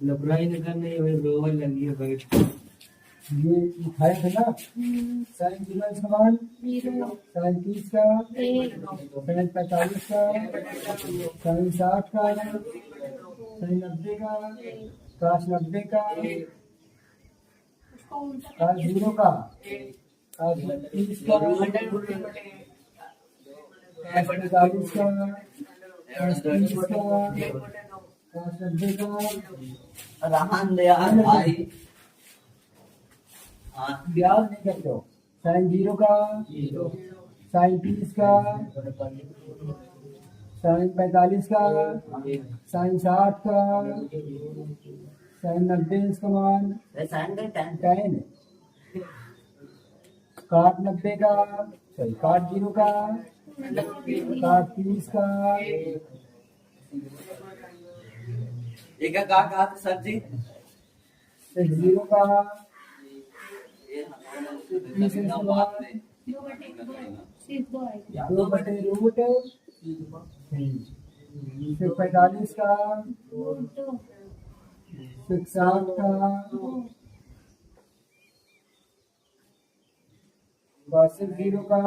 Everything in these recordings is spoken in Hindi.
लपड़ाई न करने वही रोवल लगी है बैठ ये लिखाए थे ना। साइन 0 समान साइन 30 का, साइन 45 का, साइन 60 का, साइन 90 का, काश 90 का, काश 0 का, काश 30 का, काश 45 का, काश 30 का, काश 90 का। रहन दे यार भाई। ब्याज नहीं करते हो। साइन 0 का, साइन 30 का, साइन 45 का, साइन 60 का, साइन 90 इसका मान tan काट 90 का, सॉरी काट 0 का, काट 30 का, एक का कहा सर जी 0 का, 30 इसका मान 2/रूट, फिर 45 का, फिर 60 का, फिर 0 का,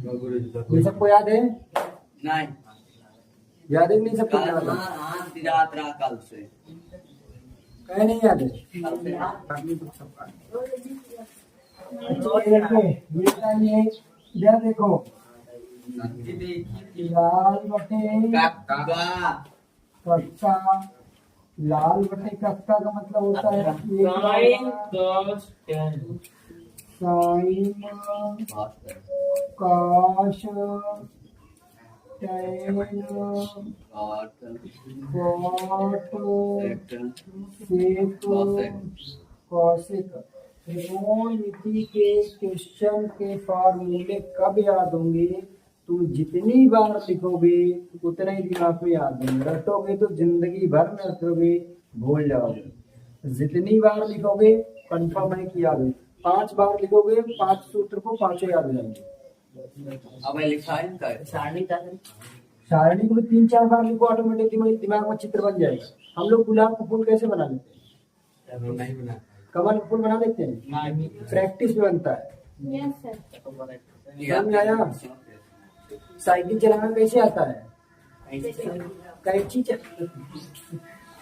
ये सबको याद है? नहीं याद है कि नहीं सबको? याद है? हाँ रात रहा कल से कहीं नहीं याद है? कल से ये इधर देखो, लाल बटे कक्का, लाल बटे कक्का का मतलब होता है साइन cos tan साइन काश टैन कॉट सेक कॉसेक। त्रिकोणमिति के क्वेश्चन के फॉर्मूले कब याद होंगे? तुम जितनी बार लिखोगे उतना ही दिमाग में याद होंगे। रटोगे तो जिंदगी भर में रटोगे, भूल जाओगे। जितनी बार लिखोगे कंफर्म है कि याद है। 5 बार लिखोगे 5 सूत्र को 5 याद हो जाएंगे। अब लिखा है इनका सारणी को भी 3-4 बार लिखो, ऑटोमेटिक दिमाग में चित्र बन जाएगा। हम लोग गुलाब का फूल कैसे बना लेते हैं? नहीं बना कमल का फूल बना लेते हैं, प्रैक्टिस में बनता है। समझ में आया? साइकिल चलाना कैसे आता है?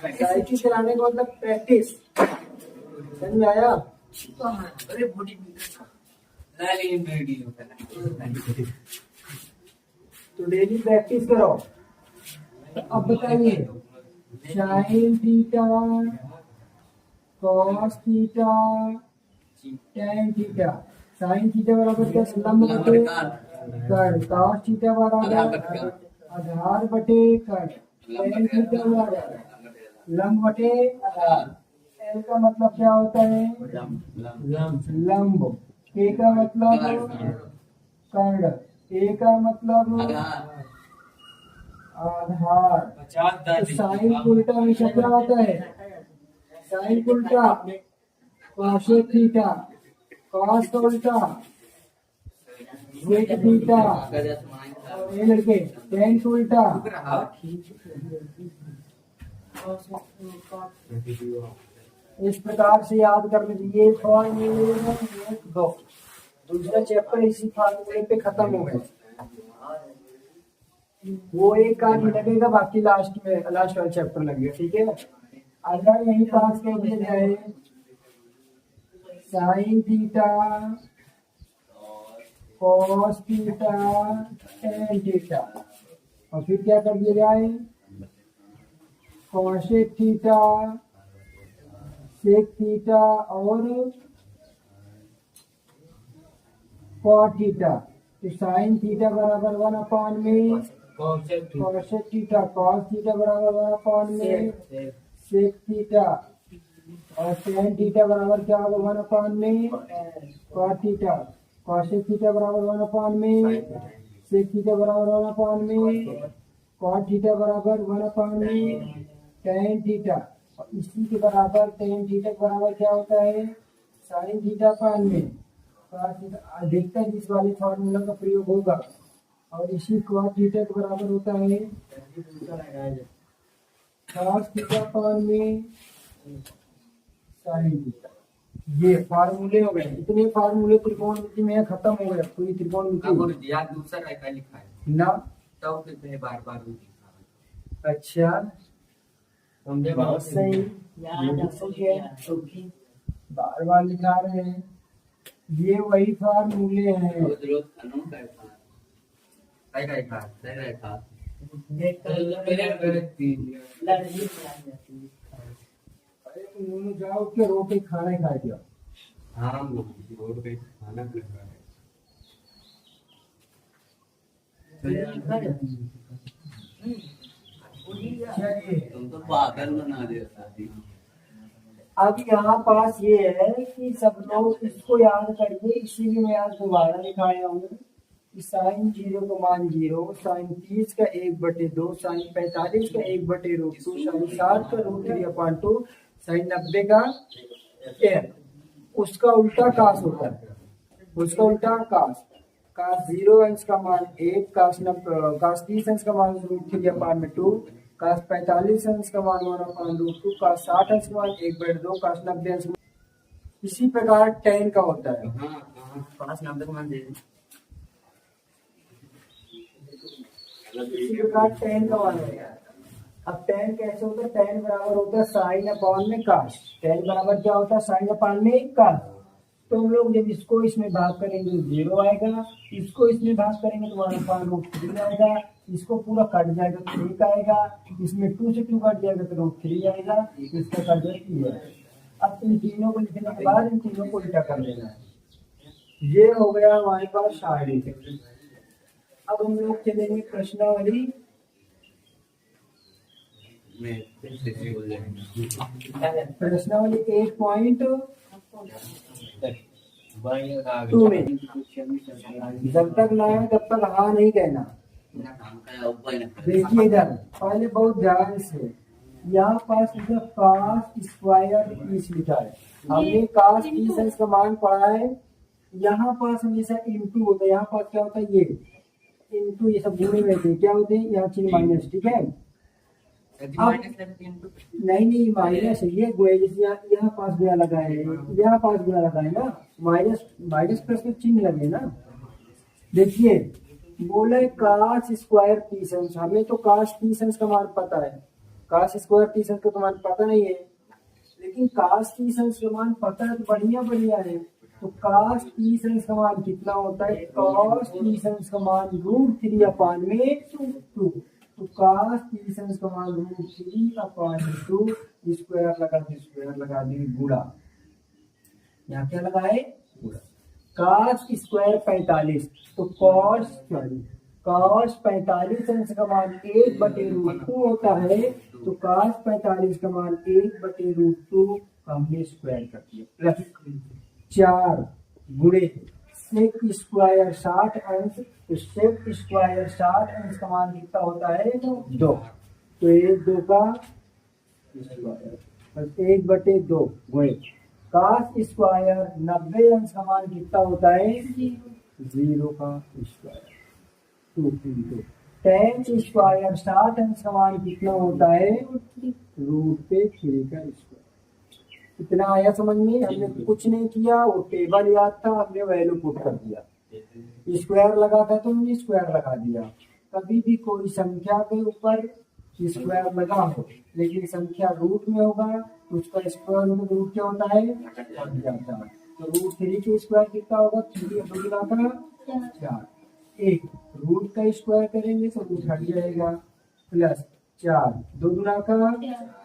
साइकिल चलाने का मतलब प्रैक्टिस। समझ में आया? तो डेली प्रैक्टिस करो। अब बताइए, sine theta, cos theta, tan theta. Sine theta बराबर क्या? लंब बटे कर्ण। कॉस थीटा बराबर आधार बटे कर्ण। टैन थीटा बराबर लंब बटे आधार। एल का मतलब क्या होता है? लंब। के का मतलब कर्ण। ए का मतलब आधार। तो साइन उल्टा हमेशा क्या होता है? साइन उल्टा कॉसेक थीटा, कॉस का उल्टा सेक थीटा, ये लड़के टैन का उल्टा। इस प्रकार से याद कर लीजिए। फॉर्मूले में 1-2 दूसरा चैप्टर इसी फॉर्मूले पे खत्म हो गया। वो एक कार्य लगेगा, बाकी लास्ट वाला चैप्टर लगेगा। ठीक है, अगर यही पास कर दिया जाए sine theta, cos theta, tan theta, और फिर क्या कर दिया जाए? कॉसेक थीटा, सेक थीटा और कॉट थीटा। तो साइन थीटा बराबर 1 में कॉसेक थीटा, कॉस थीटा बराबर 1 में सेक थीटा, और टैन थीटा बराबर क्या होगा? 1 में कॉट थीटा। कॉसेक थीटा बराबर 1 में सेक थीटा बराबर 1 में कॉट थीटा बराबर 1 में टैन थीटा। और इसी के बराबर tan थीटा के बराबर क्या होता है, sin थीटा पान में cos थीटा। अधिकतर इस वाले फॉर्मूला का प्रयोग होगा। और इसी cos थीटा के बराबर होता है cos थीटा पान में sin थीटा। ये फार्मूले हो गए, इतने फार्मूले त्रिकोणमिति में खत्म हो गए, पूरी त्रिकोणमिति याद दूसरा रेखा लिखा है ना। तब कितने बार बार भी लिखा अच्छा समझे बहुत सही, बार बार लिखा रहे हैं। ये वही फार्मूले हैं। रोज रोज खानों का सही रेखा सही रेखा अरे तुम दोनों जाओ के रोटी खाना खा दिया। हाँ रोड पे खाना लग रहा है चलिए तुम तो पागल बना देता थी। अब यहाँ पास ये है कि सब लोग इसको याद करिए, इसीलिए मैं आज दोबारा लिखाया हूँ कि साइन 0 का मान 0, साइन 30 का 1/2, साइन 45 का 1/√2, साइन 60 का √3/2, साइन 90 का 1। उसका उल्टा कास होता है, उसका उल्टा कास 0 अंश का मान 1, कास 30 अंश का मान √3/2, कास 45 अंश का मान 1/√2, कास 60 अंश का मान 1/2, कास 90 अंश का। इसी प्रकार tan का होता है। हाँ 5 90 का मान दे इसी प्रकार tan का मान होता है। अब tan कैसे होता है, tan बराबर होता है साइन अपॉन में कास। tan बराबर क्या होता है, साइन अपॉन में कास। तो हम लोग जब इसको इसमें भाग करेंगे तो 0 आएगा, इसको इसमें भाग करेंगे तो 1/√3 आएगा, इसको पूरा कट जाएगा तो 1 आएगा, इसमें 2 से 2 कट जाएगा तो √3 आएगा, इसका कट जाएगा। अब इन तीनों को लिखने के बाद इन तीनों को उल्टा कर लेना है। ये हो गया हमारे पास शायरी। अब हम लोग चलेंगे प्रश्नावली। मैं फिर से बोल जाएंगे प्रश्नावली 8.2 में जब तक ना है तब तक हाँ नहीं कहना। काम का ऊपर ना देखिए इधर पहले बहुत ध्यान से, यहाँ पास कास स्क्वायर 30 लिखा है। हमने कास 30 अंश का मान पढ़ा है। यहाँ पास हमेशा इंटू होता है, यहाँ पास क्या होता है ये इंटू, ये सब गुणे में थे क्या होते हैं, यहाँ चिन्ह माइनस। ठीक है, नहीं माइनस ये गुणे, जैसे यहाँ पास गुणा लगा है, यहाँ पास गुणा लगा है ना, माइनस प्लस के चिन्ह लगे ना। देखिए बोले कास स्क्वायर 30 अंश, हमें तो कास 30 अंश का मान पता है, कास स्क्वायर 30 अंश का मान पता नहीं है, लेकिन कास 30 अंश का मान पता है तो बढ़िया है। तो कास 30 अंश का मान कितना होता है, कास 30 अंश का मान √3/2। तो कास 30 अंश का मान √3/2, स्क्वायर लगा देंगे गुणा, यहाँ क्या लगाए गुणा। कास स्क्वायर 45, तो कॉस 45 अंश का मान 1/√2 होता है। तो कास 45 का मान 1/√2 का हमने स्क्वायर कर दिया, प्लस 4 गुणे सेक स्क्वायर 60 अंश, तो सेक स्क्वायर 60 अंश का मान कितना होता है 2। तो 1/2 का स्क्वायर बस 1/2 गुणे कास स्क्वायर 90 अंश का मान कितना होता है 0 का स्क्वायर 2 tan स्क्वायर 60 अंश का मान कितना होता है √3 का स्क्वायर। इतना आया समझ में। हमने कुछ नहीं किया, वो टेबल याद था, हमने वैल्यू पुट कर दिया। स्क्वायर लगा था तो हमने स्क्वायर लगा दिया। कभी भी कोई संख्या के ऊपर स्क्वायर लगा हो लेकिन संख्या रूट में होगा तो उसका स्क्वायर रूट क्या होता है हट जाता है। तो √3 के स्क्वायर कितना होगा 3 4। एक रूट का स्क्वायर करेंगे तो रूट हट जाएगा, प्लस 4 2 गुना का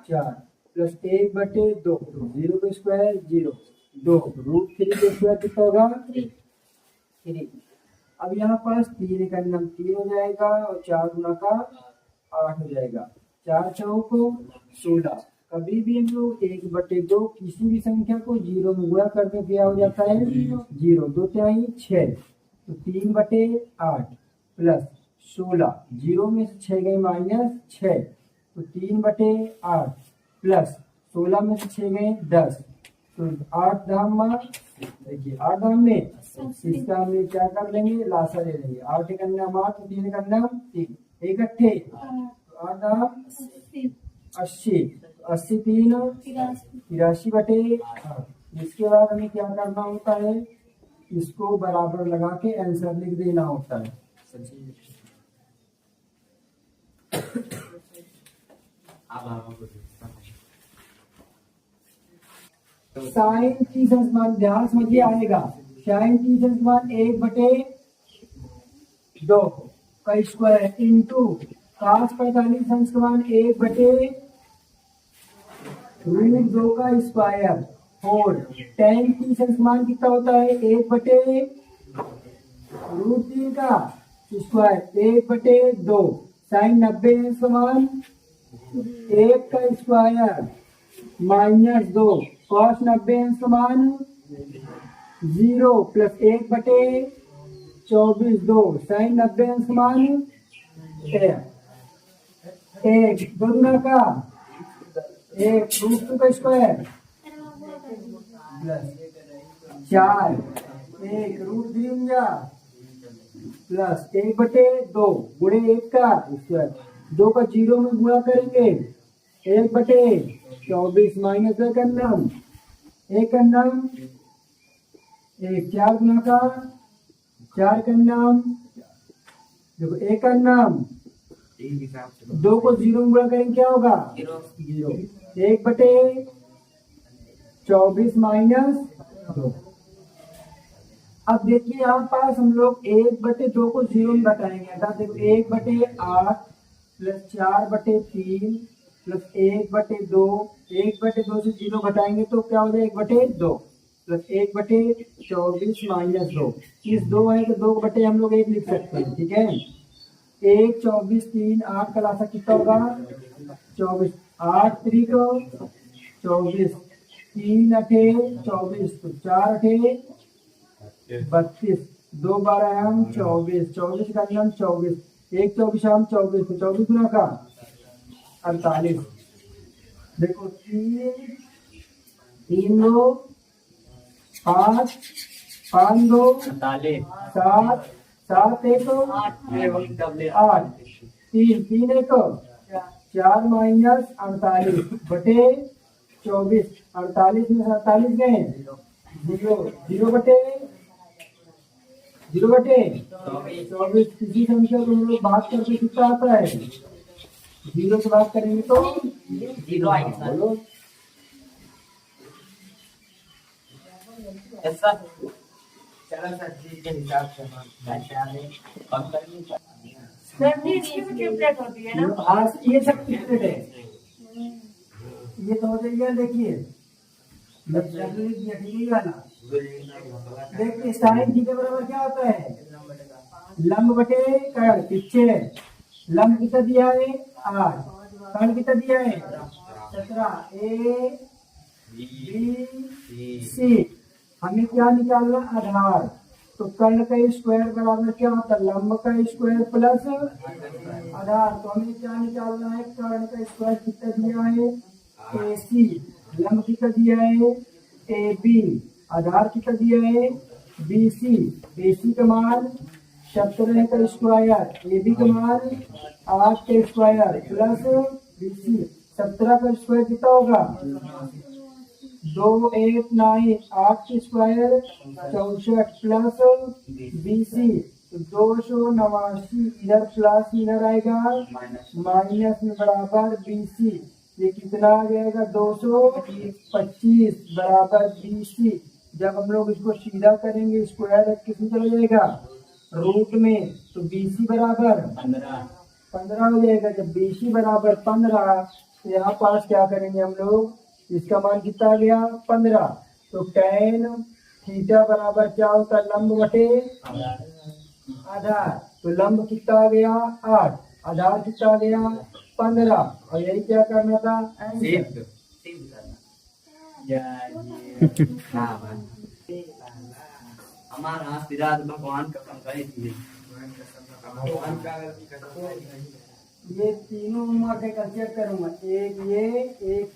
4 प्लस 1/2, 0 का स्क्वायर 0, 2 √3 का स्क्वायर कितना होगा 3। अब यहाँ पास 3 का नियम 3 हो जाएगा और 4 गुना का 8 हो जाएगा, 4 चौक 16। कभी भी हम लोग 1/2 किसी भी संख्या को 0 में गुणा करके क्या हो जाता है 0, 2 तिहाई 6, तो 3/8 प्लस 16, 0 में से 6 गए -6, तो 3/8 प्लस 16 में से 6 गए 10, तो 8 धाम में, देखिए 8 धाम में इसका हम लोग क्या कर लेंगे, लासा ले लेंगे। 8 एक अन्ना 8, 3 एक अन्ना 3, इकट्ठे 8 धाम 80, 80 3 83 बटे 8। इसके बाद हमें क्या करना होता है, इसको बराबर लगा के आंसर लिख देना होता है। साइन 30 अंश मान ध्यान समझिए आएगा, साइन 30 अंश मान 1/2 का स्क्वायर इंटू cos 45 अंश मान 1/√2 का स्क्वायर और tan 30 अंश मान कितना होता है, 1/√3 का स्क्वायर 1/2। साइन 90 अंश मान 1 का स्क्वायर -2 cos 90 अंश मान 0 प्लस 1/24 2 साइन 90 अंश मान 1 दोगुना का 1√2 का स्क्वायर प्लस 4 1√3 प्लस 1/2 गुणे 1 का स्क्वायर, 2 का 0 में गुणा करेंगे 1/24 माइनस 1 अन्नम 1 अन्नम 1 4 गुना का 4 का अन्नम, देखो 1 अन्नम 2 को 0 में गुणा करेंगे क्या होगा 0, 1/24 माइनस 2। अब देखिए यहाँ पास हम लोग 1/2 को 0 में घटाएंगे, अर्थात देखो 1/8 प्लस 4/3 प्लस 1/2, 1/2 से 0 घटाएंगे तो क्या हो जाएगा 1/2 प्लस 1/24 माइनस 2। इस 2 है तो 2 बटे हम लोग 1 लिख सकते हैं, ठीक है। 1 24 3 8 का लासा कितना होगा 24, 8 3 को 24, 3 अठे 24, तो 4 अठे 32, 2 12 हम 24, 24 का नियम 24, 1 24 हम 24, तो 24 गुना का 48। देखो 3 2 5 5 2 7 7 1 8 3 3 1 4 माइनस 48 बटे 24, 48 में 47 गए 0 बटे 24। किसी संख्या को हम लोग बात करके कितना आता है, 0 से बात करेंगे तो 0 आएगा। बोलो ऐसा चलो सर जी के हिसाब से हम कम करेंगे। इसकी भी ट्रिपलेट होती है ना। आज ये सब ट्रिपलेट है, ये तो हो जाएगा। देखिए देखिए साइन थीटा बराबर क्या होता है, लंब बटे कर्ण, पीछे लंब कितना दिया है 8, कर्ण कितना दिया है 17, ए बी सी। हमें क्या निकालना आधार, तो कर्ण का स्क्वायर बराबर क्या होता है लंब का स्क्वायर प्लस आधार। तो हमें क्या निकालना है, कर्ण का स्क्वायर कितना दिया है ए सी, लंब कितना दिया है ए बी, आधार कितना दिया है बी सी। ए सी का मान 17 का स्क्वायर, ए बी का मान 8 का स्क्वायर प्लस बी सी। 17 का स्क्वायर कितना होगा 2 8 9 8 के स्क्वायर 64 प्लस बी सी, तो 289 इधर प्लस इधर आएगा माइनस में बराबर बी सी। ये कितना आ जाएगा 225 बराबर बी सी। जब हम लोग इसको सीधा करेंगे स्क्वायर किसमें चला जाएगा रूट में, तो बी सी बराबर 15 हो जाएगा। जब बी सी बराबर 15 तो यहाँ पास क्या करेंगे हम लोग, इसका मान कितना आ गया 15, तो tan थीटा बराबर क्या होता है लंब बटे आधार। तो लंब कितना आ गया 8, आधार कितना आ गया 15, और यही क्या करना था हमारा आशीर्वाद भगवान का कम करे थी। ये तीनों होमवर्क है, कल चेक करूंगा। एक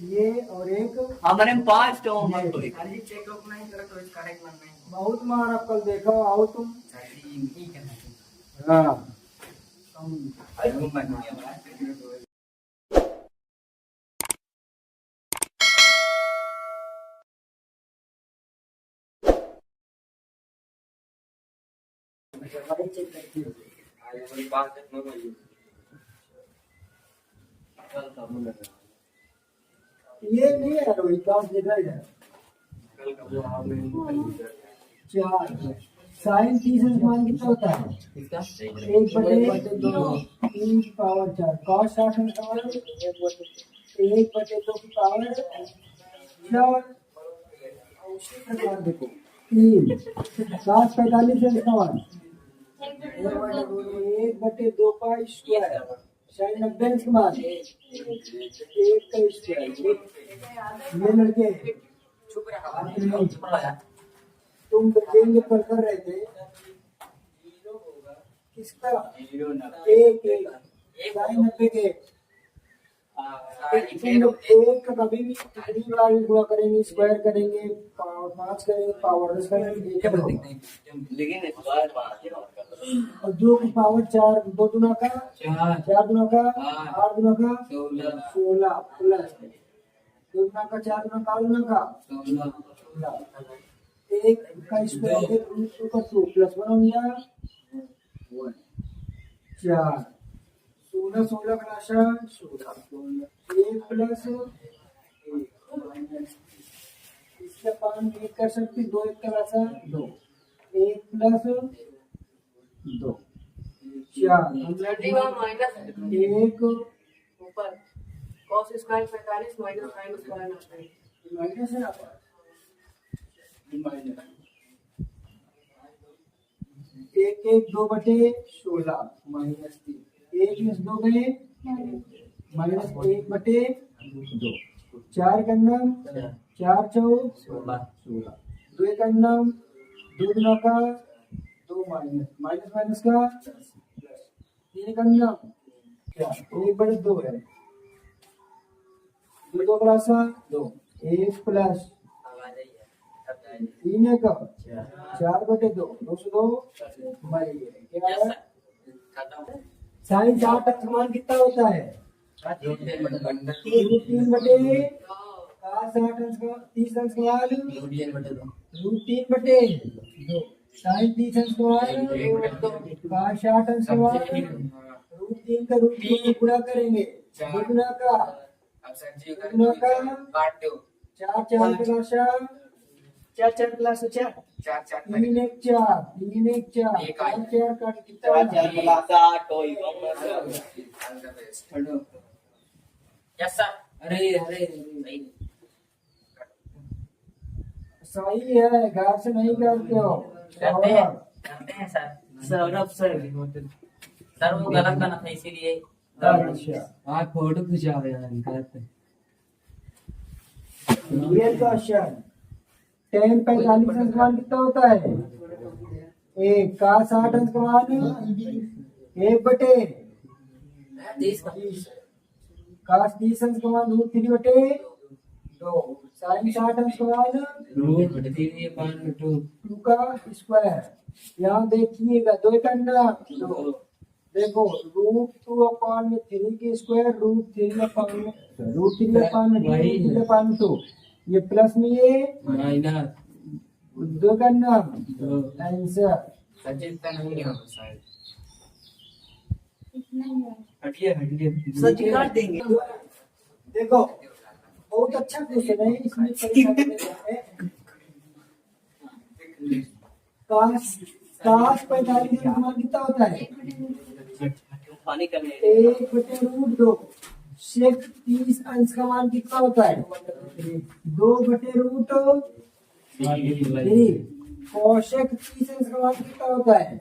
ये और एक हमारे में 5 तो होमवर्क तो खाली चेकअप नहीं करो तो इसका करेक्ट मन नहीं। बहुत मारा कल, देखो आओ तुम। सर जी ठीक है हाँ आज घूमने गया आज हमारी 5 तक में बोली कल का मुंडा ये नहीं है रोहित, काउंट देखा जाए। कल का वो हमें चार साइन 30 अनुमान कितना होता है? इसका 1/2 3 की पावर 4। कॉस 60 अनुमान 1/2 की पावर 4। उसी प्रकार देखो 3 cos 45 अनुमान 1/2 का स्क्वायर साइन 90 अनुमान 1 का स्क्वायर। ये लड़के चुप रहा तुम बच्चे पर कर रहे थे किसका? एक साइन 90 के तुम लोग एक का कभी भी कितनी बार गुणा करेंगे, स्क्वायर करेंगे, पावर 5 करेंगे, पावर 10 करेंगे, लेकिन इस बार और 2 की पावर 4, 2 गुना का 4 गुना का 8 गुना का 16 प्लस 2 गुना का 4 गुना का 8 गुना का 16। एक का स्क्वायर रूट 2 का 2 प्लस 1 हो गया 4 16 16 का राशा 16 1 प्लस 1 इसके पान एक कर सकते 2 1 का राशा 2 1 प्लस 2 4 माइनस 1 ऊपर cos square 45 minus sin square आता है। माइनस है आपका एक 2/16 माइनस 3 1 में 2 गए माइनस 1/2 4 का नाम 4 4 16 2 का नाम 2 गुना का 2 माइनस माइनस माइनस का 3 का नाम 1/2 है 2 का राशा 2 1 प्लस 3 है का 4/2 202 क्या है? साइन 4 तक समान कितना होता है? रूट 3 बटे cos 30 अंश का मान रूट 3/2 साइन 30 अंश का मान cos 60 अंश का मान रूट 3 का रूट 3 गुणा करेंगे 2 गुना का अब सर जी काट दो 4 4 का राशा 4 4 प्लस 4 4 4 3 1 4 3 1 4 4 4 का कितना 4 प्लस 8 तो यस सर अरे सही है, घर से नहीं करते हो करते हैं सर सौरभ सर सर वो गलत बना था इसीलिए अच्छा आप फोटो खिंचा रहे हैं करते ये क्वेश्चन 10 45 अंश मान कितना होता है? 1 का 60 अंश मान 1/30 का 30 अंश मान रूट 3/2 साइन 60 अंश मान रूट 3/2 2 का स्क्वायर। यहाँ देखिएगा 2 का अंडा देखो √2/3 के स्क्वायर √3/2 ये प्लस में ये माइनस 2 का नाम 2 आंसर सचिन का नहीं होगा शायद हटिए सच काट देंगे। देखो बहुत अच्छा क्वेश्चन है, इसमें परेशानी नहीं है। cos 45 का मान कितना होता है? पानी करने 1/√2 sec 30 अंश का मान कितना होता है? 2/√3 cosec 30 अंश का मान कितना होता है?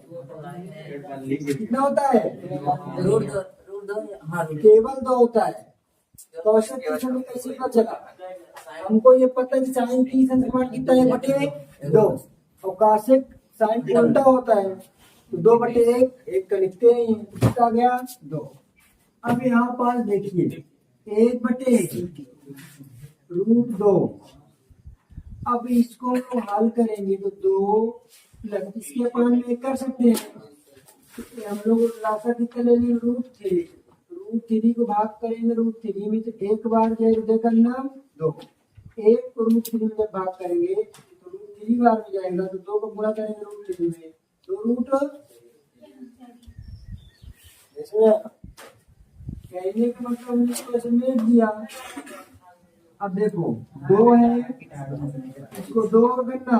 कितना होता है? केवल 2 होता है। cosec 30 हमें कैसे पता चला? हमको ये पता है कि sin 30 अंश का मान कितना है? 2 और cosec sin उल्टा होता है तो 2/1 1 का लिखते नहीं है, कितना गया 2 अब यहाँ पास देखिए 1/√2। अब इसको हम लोग हल करेंगे तो 2 प्लस इसके पान में कर सकते हैं। तो हम लोग लासा कितना ले लेंगे √3 को भाग करेंगे √3 में तो एक बार जाएगा करना 2। 1 को √3 में जब भाग करेंगे तो √3 बार में जाएगा तो 2 को गुणा करेंगे √3 में तो रूट कहने का मतलब हमने इसको ऐसे मेट दिया। अब देखो 2 है इसको 2 करना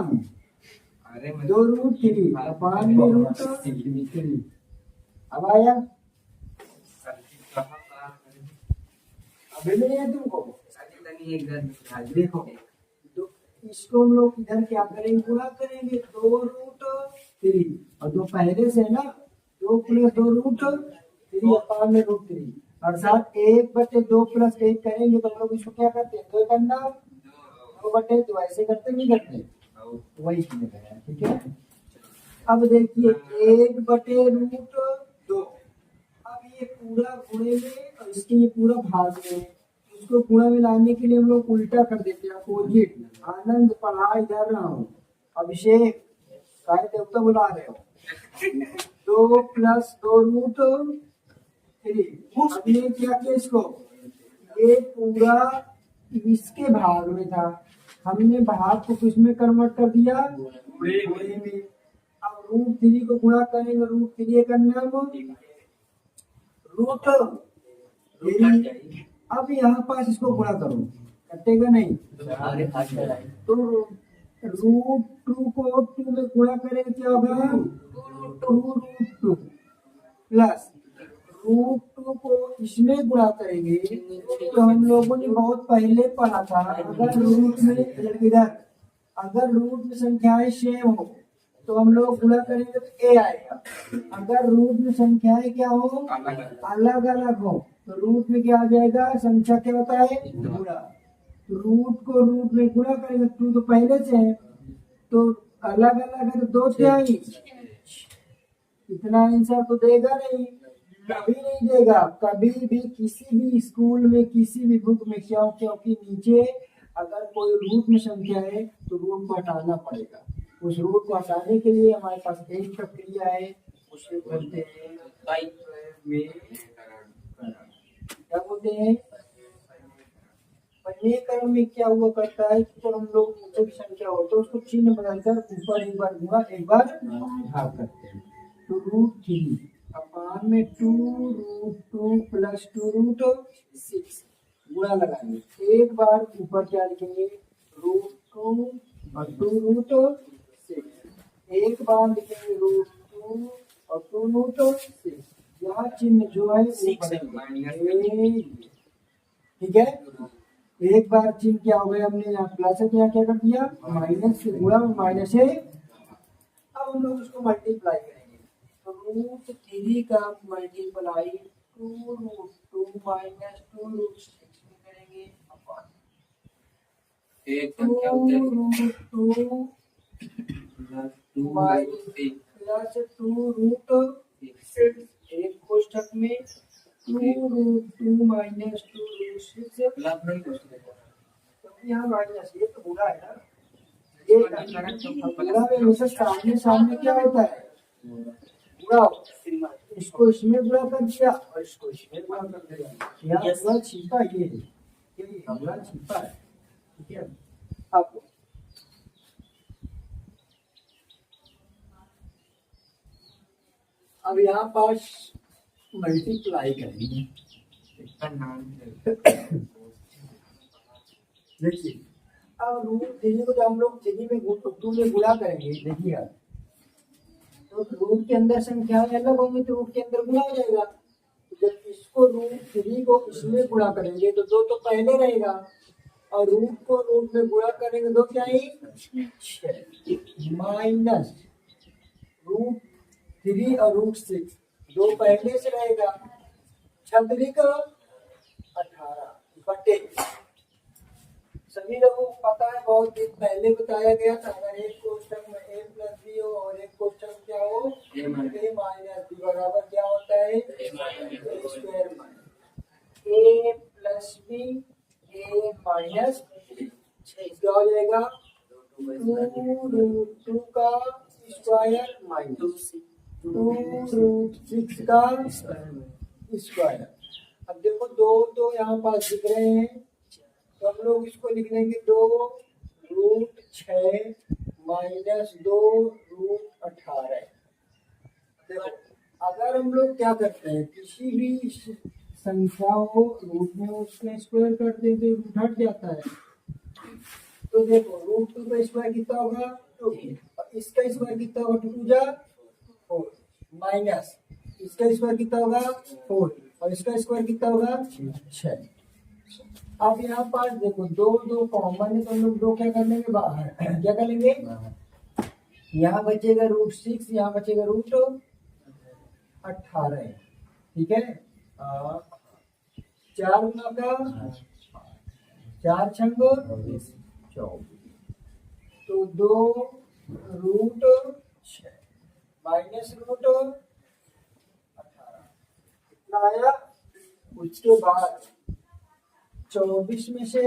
2√3 अपान में √3। अब आया अभी नहीं है तुमको। देखो तो इसको हम लोग इधर क्या करेंगे गुणा करेंगे 2√3 और 2 पहले से है ना 2 + 2√3 अपान में √3 अर्थात 1/2 + 1 करेंगे तो हम लोग इसको क्या करते हैं 2 करना 2/2 ऐसे करते नहीं करते वही चीज है। ठीक है अब देखिए 1/√2 अब ये पूरा गुणे में और इसके ये पूरा भाग में इसको गुणा में लाने के लिए हम लोग उल्टा कर देते हैं अपोजिट। आनंद पढ़ा इधर रहा हूँ अभिषेक सारे देवता बुला रहे हो 2 + 2√3 हमने क्या किया इसको ये पूरा इसके भाग में था हमने भाग को किसमें कन्वर्ट कर दिया गुणे में। अब √3 को गुणा करेंगे √3 करना √3। अब यहाँ पास इसको गुणा करो कटेगा नहीं तो √2 को 2 में गुणा करेंगे क्या होगा 2√2 प्लस √2 को इसमें गुणा करेंगे तो हम लोगों ने बहुत पहले पढ़ा था अगर रूट में संख्याएं सेम हो तो हम लोग गुणा करेंगे तो ए आएगा। अगर रूट में संख्याएं क्या हो अलग अलग हो तो रूट में क्या आ जाएगा संख्या क्या होता है गुणा। तो रूट को रूट में गुणा करेंगे 2 तो पहले से है तो अलग अलग है तो 2 से आई इतना आंसर तो देगा नहीं कभी नहीं देगा कभी भी किसी भी स्कूल में किसी भी बुक में क्या हो क्योंकि नीचे अगर कोई रूट में संख्या है तो रूट को हटाना पड़ेगा। उस रूट को हटाने के लिए हमारे पास एक प्रक्रिया है उसे बोलते हैं क्या बोलते हैं समीकरण में क्या हुआ करता है कि जब हम लोग नीचे की संख्या हो तो उसको चिन्ह बदलकर ऊपर एक बार गुणा एक बार भाग करते हैं। तो √3 अपान में 2√2 + 2√6 गुणा लगाएंगे एक बार ऊपर क्या लिखेंगे √2 और 2√6 एक बार लिखेंगे √2 और 2√6 यहाँ चिन्ह जो है ठीक है। एक बार चिन्ह क्या हो गया हमने यहाँ प्लस है तो यहाँ क्या कर दिया माइनस से गुणा माइनस है। अब हम लोग उसको मल्टीप्लाई करेंगे तो √3 का मल्टीप्लाई 2√2 - 2√6 में करेंगे अपान 2√2 प्लस 2√6 एक कोष्ठक में 2√2 - 2√6 तो यहाँ माइनस ये तो बुरा है ना ये बुरा में हमेशा सामने सामने क्या होता है बुरा इसको इसमें बुरा कर दिया और इसको इसमें बुरा कर दिया यहाँ बुरा छिपा ये है बुरा छिपा है ठीक है। अब यहाँ पास मल्टीप्लाई करेंगे देखिए अब √3 को जब हम लोग 3 में 2 में गुणा करेंगे देखिए तो रूट के अंदर संख्याएं अलग होंगी तो रूट के अंदर गुणा हो जाएगा। जब इसको √3 को इसमें गुणा करेंगे तो 2 तो पहले रहेगा और रूट को रूट में गुणा करेंगे 2 क्या है माइनस √3 और √6 2 पहले से रहेगा 18 सभी लोगों को पता है बहुत दिन पहले बताया गया था अगर एक कोष्ठक में a + b हो और एक कोष्ठक क्या हो a - b बराबर क्या होता है a² 2√2 का स्क्वायर माइनस 2√6 का स्क्वायर। अब देखो दो तो यहाँ पास दिख रहे हैं, तो हम लोग इसको लिख लेंगे 2√6 माइनस 2√18। देखो अगर हम लोग क्या करते हैं, किसी भी संख्या को रूट में उसका स्क्वायर कर देते हैं, रूट हट जाता है। तो देखो √2 का स्क्वायर कितना होगा 2, और इसका स्क्वायर कितना होगा 2 जा 4, माइनस इसका स्क्वायर कितना होगा 4, और इसका स्क्वायर कितना होगा 6। अब यहाँ पास देखो दो कॉमन है, तो हम लोग दो क्या कर लेंगे बाहर, क्या कर लेंगे, यहाँ बचेगा √6, यहाँ बचेगा √18। ठीक है, 4 गुना का 4 छंग 24, तो 2√6 माइनस √18 कितना आया। उसके बाद 24 में से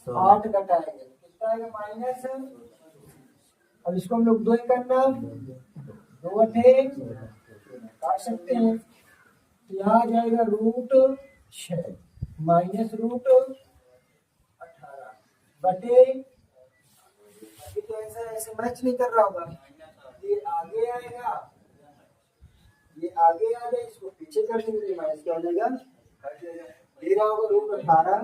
8 घटाएंगे कितना आएगा माइनस। अब इसको हम लोग 2 करना, 2 अठे काट सकते हैं, तो यहाँ आ जाएगा √6 माइनस √18 बटे, अभी तो ऐसे मैच नहीं कर रहा होगा, ये आगे आएगा, ये आगे आ जाए, इसको पीछे कर देंगे, माइनस क्या हो जाएगा, दे रहा होगा √18।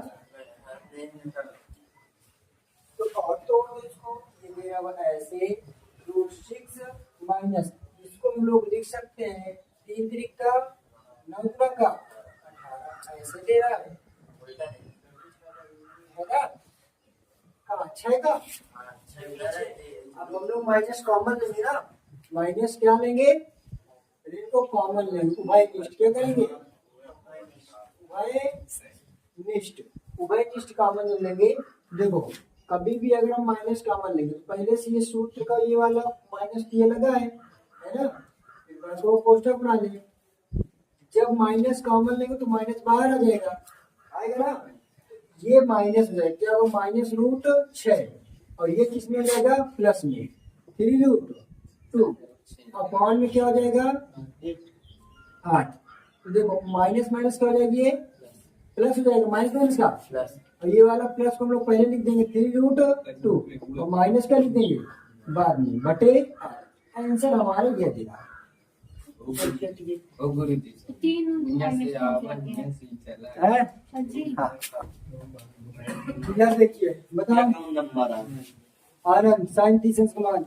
तो और तोड़ दो इसको, ये दे रहा होगा ऐसे √6 माइनस, इसको हम लोग लिख सकते हैं 3 त्रिक का 9 का 18, ऐसे दे रहा है ना, अच्छा है का। अब हम लोग माइनस कॉमन लेंगे ना, माइनस क्या लेंगे, इनको कॉमन लेंगे, उभय निष्ठ क्या करेंगे, उभय निष्ठ कॉमन लेंगे। देखो कभी भी अगर हम माइनस कॉमन लेंगे, तो पहले से ये सूत्र का ये वाला माइनस ये लगा है ना, एक बार तो कोष्ठक बना ले, जब माइनस कॉमन लेंगे तो माइनस बाहर आ जाएगा, आएगा ना, ये माइनस हो जाएगा, क्या वो माइनस √6, और ये किस में जाएगा प्लस में 3√2, अपॉन में क्या हो जाएगा 8। तो देखो माइनस माइनस क्या हो जाएगी, ये प्लस हो जाएगा, माइनस माइनस का प्लस, और ये वाला प्लस को हम लोग पहले लिख देंगे 3√2, और माइनस क्या लिख देंगे बाद में बटे। आंसर हमारा ये दे रहा है। इधर देखिए बताओ, आनंद साइन थीसिस कमान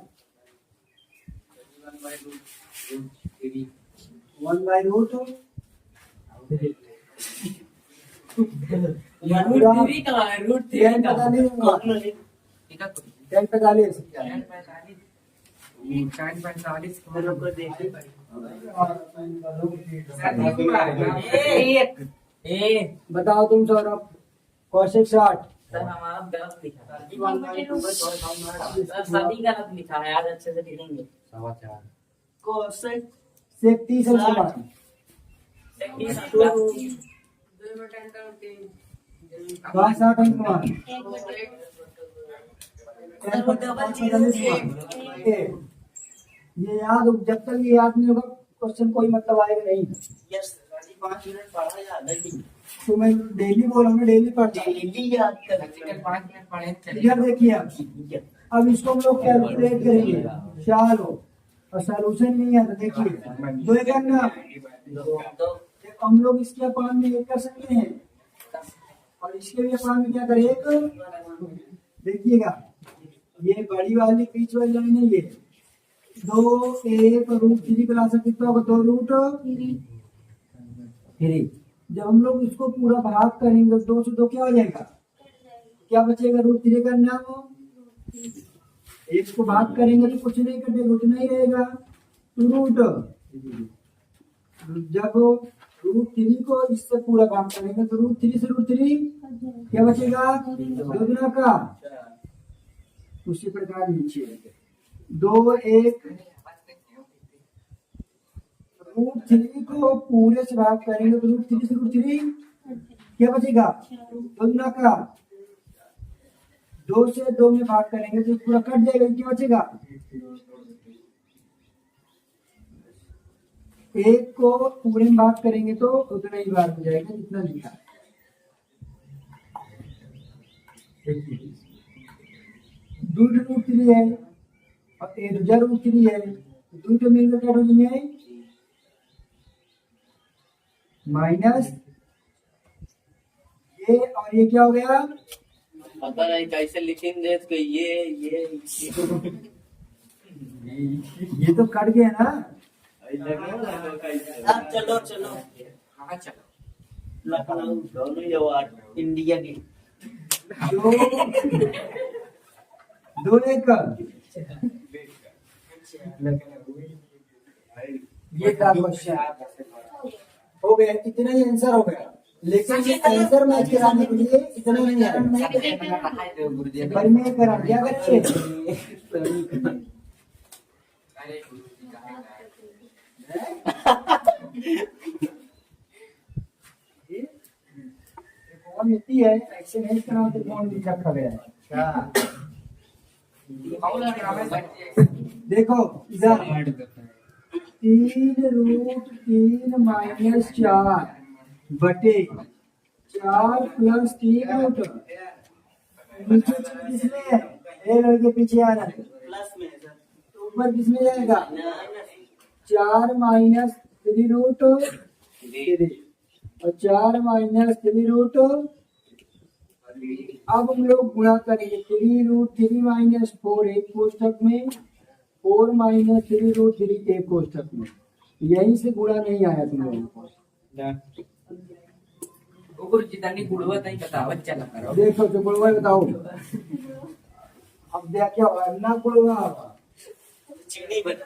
1/√3 बताओ तुम सौरभ, कौशिक 60 सर हमारा गलत लिखा है, 1/2 सभी गलत लिखा है, आज अच्छे से लिखेंगे। कौशिक से 30 समान 60 अंक मान ये याद, जब तक ये याद नहीं होगा क्वेश्चन कोई मतलब आएगा नहीं। यस 5 मिनट पढ़ा याद है, तो मैं डेली बोलूंगा, डेली पढ़ता डेली याद कर, 5 मिनट पढ़े इधर देखिए अब इसको हम लोग कैलकुलेट करेंगे, चलो और सॉल्यूशन नहीं है तो देखिए 2 करना, हम लोग इसके अपान में 1 कर सकते हैं, और इसके भी अपान में क्या करें 1। देखिएगा ये बड़ी वाली बीच वाली लाइन है, ये 2 1 √3 का लासा कितना होगा 2√3। जब हम लोग इसको पूरा भाग करेंगे 2 से 2 क्या हो जाएगा, क्या बचेगा √3 करना हो, 1 को भाग करेंगे तो कुछ नहीं कटेगा, उतना ही रहेगा रूट। जब √3 को इससे पूरा भाग करेंगे तो √3 से √3 क्या बचेगा 2 गुना का, उसी प्रकार नीचे 2 1 √3 को पूरे से भाग करेंगे तो √3 से √3 क्या बचेगा 2 गुना का, 2 से 2 में भाग करेंगे तो पूरा कट जाएगा, क्या बचेगा? 1 को पूरे में भाग करेंगे तो उतना ही भाग हो जाएगा जितना लिखा है। √3 है और ए √3 है, तो मिलकर क्या हो जाएंगे? माइनस ये और ये क्या हो गया? पता नहीं कैसे लिखेंगे तो ये ये तो कट गया ना। अब चलो चलो हाँ चलो लखनऊ दोनों जवाब इंडिया की दो एक ये था क्वेश्चन, हो गया, इतना ही आंसर हो गया। लेकिन ये आंसर मैच कराने के लिए इतना नहीं है, पर मैं करा दिया कौन मिट्टी है ऐसे नहीं करा तो कौन भी रखा गया है। देखो इधर 3√3 माइनस 4 बटे 4 प्लस 3 नीचे किसमें है? ए लड़के पीछे आ रहा है, प्लस में है सर, तो ऊपर किसमें जाएगा? माइनस 4 माइनस 3√3 और 4 माइनस 3√। अब हम लोग गुणा करेंगे 3√3 माइनस 4 एक कोष्ठक में, 4 माइनस 3√3 एक कोष्ठक में। यहीं से गुणा नहीं आया तुम लोगों को। गुरुजी गुड़वत नहीं बताओ चला करो। देखो तो गुणवा बताओ, अब देख क्या होगा ना गुणवा चीनी बना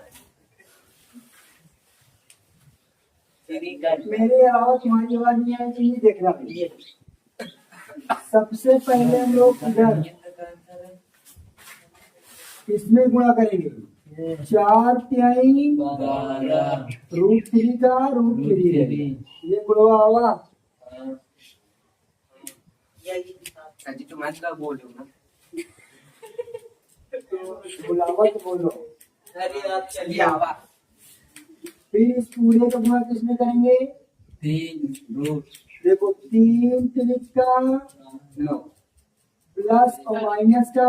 चीनी का मेरे अलावा तुम्हारी आवाज नहीं आई तो ये देख रहा है। सबसे पहले हम लोग इधर इसमें गुणा करेंगे 4 तिहाई √3 का √3 है, ये गुणवा होगा। जी तुम आज का बोलो ना बुलावत बोलो। अरे आप चलिए आवा फिर इस पूरे का गुणा किसमें करेंगे? 3 देखो 3 का 9 प्लस और माइनस का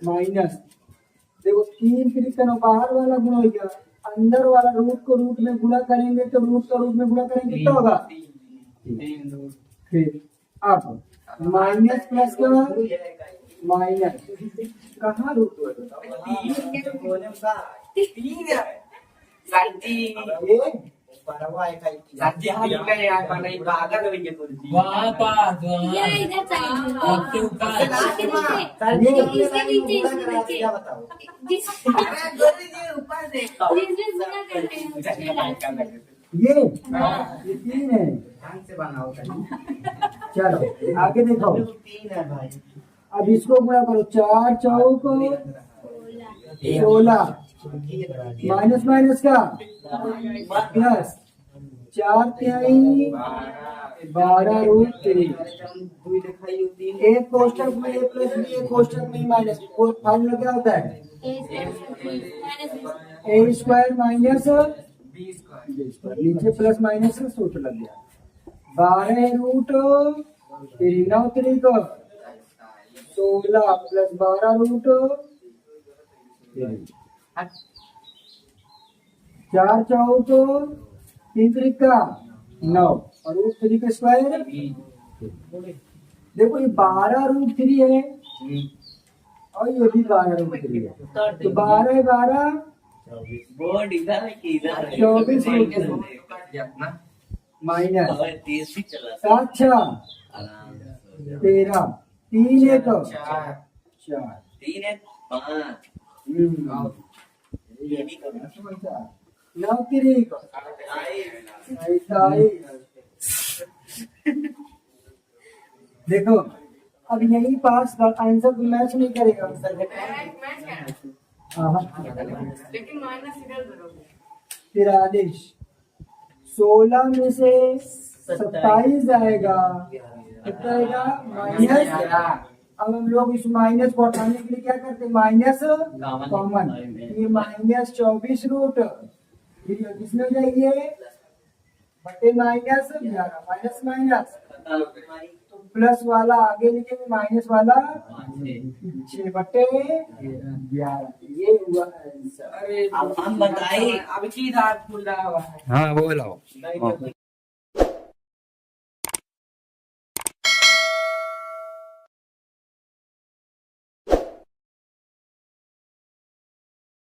माइनस। देखो 3 का 9 बाहर वाला गुणा हो गया, अंदर वाला रूट को रूट में गुणा करेंगे तो रूट का रूट में गुणा करेंगे कितना होगा? 3 फिर अब माइनस प्लस का माइनस कहाँ रूट हुआ वहाँ पास वहाँ आपके ऊपर ये 3 है। चलो आगे देखो, अब इसको गुणा करो 4 चौक 16 माइनस माइनस का प्लस 4 तिहाई 12√3 एक कोष्ठक में ए प्लस बी, एक कोष्ठक में माइनस, फार्मूला क्या होता है? ए स्क्वायर माइनस बी स्क्वायर, नीचे प्लस माइनस का सूत्र लग गया। 12√3 9 3 को 16 प्लस 12√3 4 चौक 3 का 9 और √3 का स्क्वायर। देखो ये 12√3 है और ये भी 12√3 है, तो 12 12 बोर्ड इधर है कि इधर है? 24 माइनस 7 6 13 3 1 4 3 1 5 ये भी करना 9 3 देखो अब यही पास आंसर भी मैच नहीं करेगा। लेकिन माइनस इधर करोगे 43 16 में से 27 जाएगा, कितना आएगा? अब हम लोग इस माइनस को हटाने के लिए क्या करते हैं, माइनस कॉमन, ये -24 रूट, फिर ये किसमें हो जाइए बटे -11 माइनस माइनस, तो प्लस वाला आगे लिखेंगे माइनस वाला 6/11, ये हुआ आंसर। अब हम बताइए अब सीधा खुल रहा है। हाँ वो लाओ।